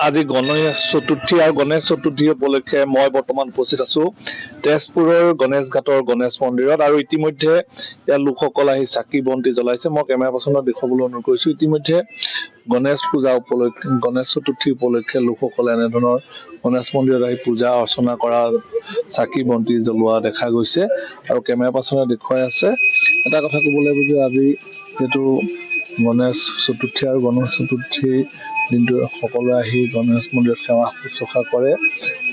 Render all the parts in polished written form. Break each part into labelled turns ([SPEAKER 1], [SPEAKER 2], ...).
[SPEAKER 1] আজি গণেশ চতুৰ্থী আৰু গণেশ চতুৰ্থী উপলক্ষে মই বৰ্তমান উপস্থিত আছো তেজপুৰৰ গণেশ ঘাটৰ গণেশ মন্দিৰত। আৰু ইতিমধ্যে ইয়াৰ লোকসকল আহি চাকি বন্তি জ্বলাইছে। মই কেমেৰা পাৰ্চনত দেখুৱাবলৈ অনুৰোধ কৰিছো। ইতিমধ্যে গণেশ পূজা উপলক্ষে, গণেশ চতুৰ্থী উপলক্ষে লোকসকলে এনেধৰণৰ গণেশ মন্দিৰত আহি পূজা অৰ্চনা কৰা, চাকি বন্তি জ্বলোৱা দেখা গৈছে। আৰু কেমেৰা পাৰ্চনে দেখুৱাই আছে। এটা কথা ক'ব লাগিব যে আজি যিহেতু গণেশ চতুৰ্থী আৰু গণেশ চতুৰ্থী দিনটো সকলোৱে আহি গণেশ মন্দিৰত সেৱা শুশ্ৰূষা কৰে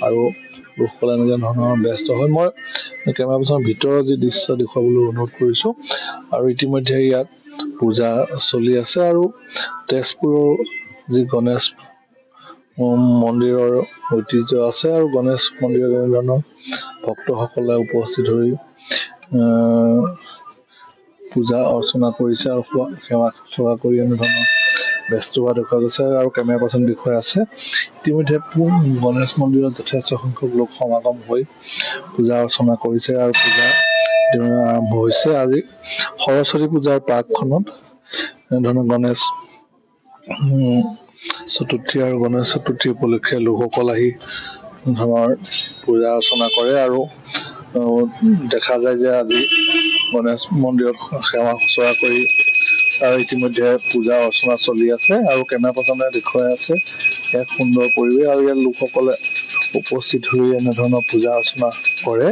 [SPEAKER 1] আৰু লোকসকলে এনেকুৱা ধৰণৰ ব্যস্ত হয়। মই কেমেৰা পাৰ্চনৰ ভিতৰৰ যি দৃশ্য দেখুৱাবলৈ অনুৰোধ কৰিছোঁ। আৰু ইতিমধ্যে ইয়াত পূজা চলি আছে আৰু তেজপুৰৰ যি গণেশ মন্দিৰৰ ঐতিহ্য আছে আৰু গণেশ মন্দিৰত এনেধৰণৰ ভক্তসকলে উপস্থিত হৈ পূজা অৰ্চনা কৰিছে আৰু সেৱা শুশ্ৰূষা কৰি এনেধৰণৰ ব্যস্ত হোৱা দেখা গৈছে। আৰু কেমেৰা পাৰ্চন দেখুৱাই আছে। ইতিমধ্যে গণেশ মন্দিৰত যথেষ্ট সংখ্যক লোক সমাগম হৈ পূজা অৰ্চনা কৰিছে আৰু পূজা আৰম্ভ হৈছে। আজি সৰস্বতী পূজাৰ প্ৰাকখনত এনেধৰণৰ গণেশ চতুৰ্থী আৰু গণেশ চতুৰ্থী উপলক্ষে লোকসকল আহি ধৰণৰ পূজা অৰ্চনা কৰে আৰু দেখা যায় যে আজি গণেশ মন্দিৰত সেৱা শুশ্ৰূষা কৰি আৰু ইতিমধ্যে পূজা অৰ্চনা চলি আছে আৰু কেমেৰা পাৰ্চনে দেখুৱাই আছে এক সুন্দৰ পৰিৱেশ আৰু ইয়াৰ লোকসকলে উপস্থিত হৈ এনেধৰণৰ পূজা অৰ্চনা কৰে।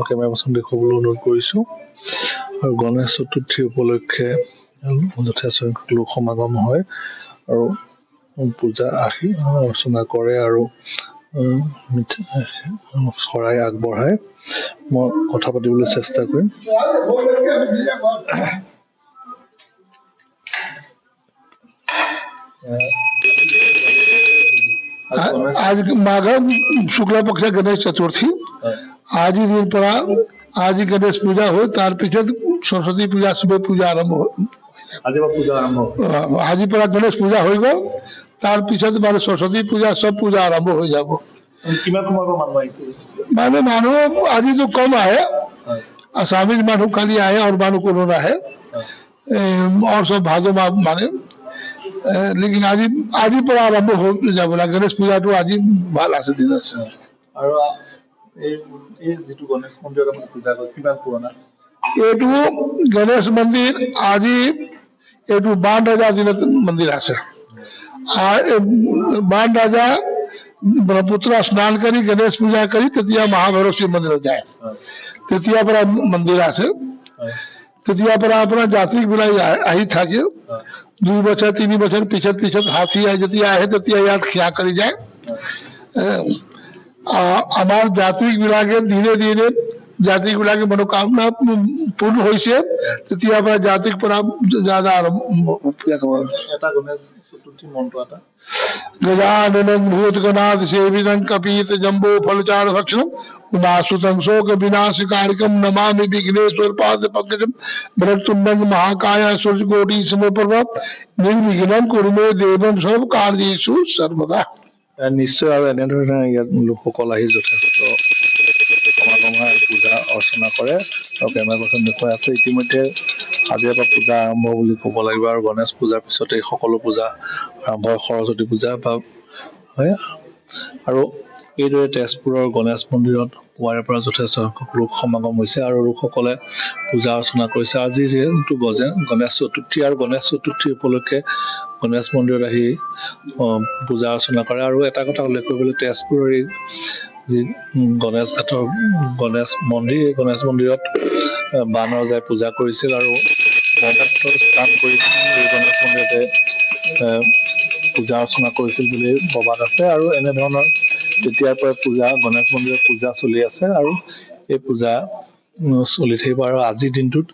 [SPEAKER 1] কেমেৰা পাৰ্চন দেখুৱাবলৈ অনুৰোধ কৰিছোঁ। আৰু গণেশ চতুৰ্থী উপলক্ষে যথেষ্ট সংখ্যক লোক সমাগম হয় আৰু পূজা অৰ্চনা কৰে আৰু শৰাই আগবঢ়ায়। মই কথা পাতিবলৈ চেষ্টা কৰিম।
[SPEAKER 2] आज माघ शुक्ल पक्ष गणेश चतुर्थी आज ही दिन पर आज ही गणेश पूजा हो तार पीछे सरस्वती पूजा सुबह पूजा आरंभ हो आज पर गणेश पूजा हो गल तार पीछे मारे सरस्वती पूजा सब पूजा आरंभ हो जाब माने मानु आज तो कम आए आसामीज मानु खाली आए और मानु को है और सब भादो माने लेकिन आज पर आरम्भ हो যাব गणेश पूजा तो आज ভাল আছে দিন আছে।
[SPEAKER 1] আৰু এই যেটো গণেশ মন্দিৰত আমি পূজা কৰো কিমান পুৰণা?
[SPEAKER 2] এইটো গণেশ মন্দিৰ আজি এইটো বাণ ৰজা দিনত মন্দিৰ আছে। বাণ ৰজা ব্ৰহ্মপুত্ৰ স্নান কৰি গণেশ পূজা কৰি তেতিয়া মহাভৈৰৱ শিৱ মন্দিৰত যায়। তেতিয়াৰ পৰা মন্দিৰ আছে। তেতিয়াৰ পৰা আপোনাৰ যাত্ৰীক বিলাক আহি থাকে। 2 বছৰ 3 বছৰ পিছত হাতী যেতিয়া আহে তেতিয়া ইয়াত সেৱা কৰি যায়। আমাৰ যাত্ৰীক বিলাকে ধীৰে ধীৰে যাত্ৰীক বিলাকে মনোকামনা পূৰ্ণ হৈছে তেতিয়াৰ পৰা যাত্ৰীক পৰা ज़्यादा
[SPEAKER 1] এটা গণেশ চতুৰ্থী মন্ত্ৰ এটা
[SPEAKER 2] गजाननं भूतगणाध सेवितं कपीत जम्बो फलचार भक्षणं उमासुतं शोक विनाशकारिकं नमामि विघ्नेश्वर पाद पंकजं भरतुण्डं महाकाय सूर्यकोटि समप्रभ निर्विघ्नं कुरु मे देवं सर्व कार्येषु सर्वदा।
[SPEAKER 1] নিশ্চয় আৰু এনেধৰণে ইয়াত লোকসকল আহি যথেষ্ট সমাগম হয় পূজা অৰ্চনা কৰে আৰু কেমেৰা পাৰ্চন দেখুৱাই আছে। ইতিমধ্যে আজিৰ পৰা পূজা আৰম্ভ বুলি ক'ব লাগিব আৰু গণেশ পূজাৰ পিছতে সকলো পূজা আৰম্ভ হয়। সৰস্বতী পূজা হয় আৰু এইদৰে তেজপুৰৰ গণেশ মন্দিৰত পুৱাৰে পৰা যথেষ্ট সংখ্যক লোক সমাগম হৈছে আৰু লোকসকলে পূজা অৰ্চনা কৰিছে। আজি যিহেতু গণেশ চতুৰ্থী আৰু গণেশ চতুৰ্থী উপলক্ষে গণেশ মন্দিৰত আহি পূজা অৰ্চনা কৰে। আৰু এটা কথা উল্লেখ কৰিবলৈ তেজপুৰৰ এই যি গণেশ ঘাটৰ গণেশ মন্দিৰ, এই গণেশ মন্দিৰত বাণ ৰজাই পূজা কৰিছিল আৰু স্থান কৰিছিল এই গণেশ মন্দিৰতে পূজা অৰ্চনা কৰিছিল বুলি প্ৰবাদ আছে। আৰু এনেধৰণৰ তেতিয়াৰ পৰা গণেশ মন্দিৰত পূজা চলি আছে আৰু এই পূজা চলি থাকিব। আৰু আজিৰ দিনটোত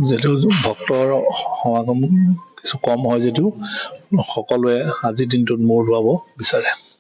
[SPEAKER 1] যিহেতু ভক্তৰ সমাগম কিছু কম হয় যদিও সকলোৱে আজিৰ দিনটোত মূৰ দোৱাব বিচাৰে।